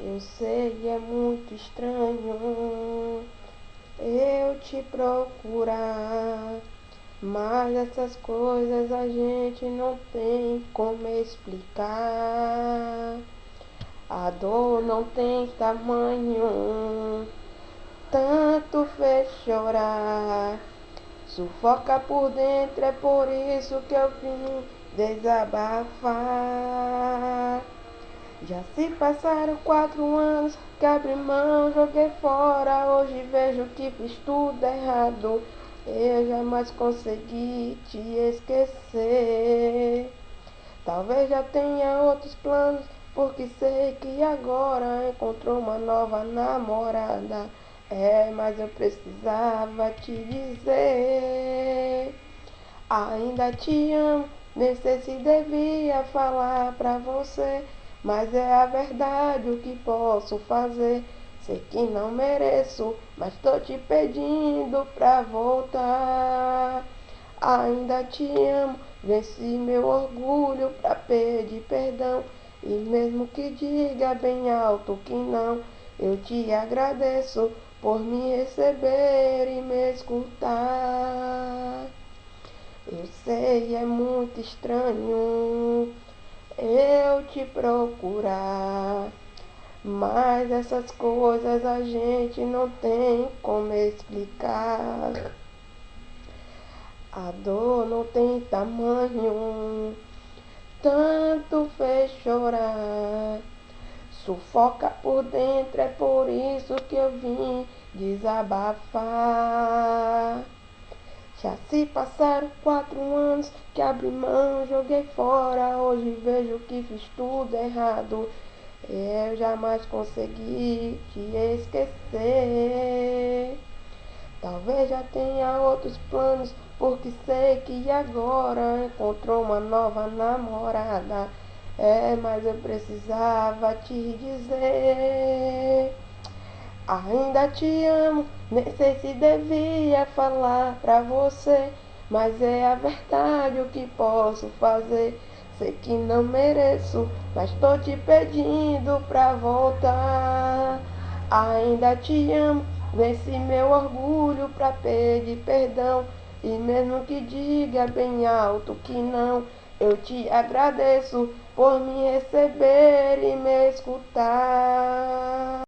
Eu sei, é muito estranho eu te procurar, mas essas coisas a gente não tem como explicar. A dor não tem tamanho, tanto fez chorar. Sufoca por dentro, é por isso que eu vim desabafar. Já se passaram 4 anos que abri mão, joguei fora. Hoje vejo que fiz tudo errado. Eu jamais consegui te esquecer. Talvez já tenha outros planos, porque sei que agora encontrou uma nova namorada. Mas eu precisava te dizer. Ainda te amo, nem sei se devia falar pra você, mas é a verdade o que posso fazer. Sei que não mereço, mas tô te pedindo pra voltar. Ainda te amo, venci meu orgulho pra pedir perdão. E mesmo que diga bem alto que não, eu te agradeço por me receber e me escutar. Eu sei, é muito estranho eu te procurar, mas essas coisas a gente não tem como explicar. A dor não tem tamanho, tanto fez chorar. Sufoca por dentro, é por isso que eu vim desabafar. Já se passaram 4 anos que abri mão, joguei fora. Hoje vejo que fiz tudo errado. Eu jamais consegui te esquecer. Talvez já tenha outros planos, porque sei que agora encontrou uma nova namorada. Mas eu precisava te dizer. Ainda te amo, nem sei se devia falar pra você, mas é a verdade o que posso fazer. Sei que não mereço, mas tô te pedindo pra voltar. Ainda te amo, venci meu orgulho pra pedir perdão. E mesmo que diga bem alto que não, eu te agradeço por me receber e me escutar.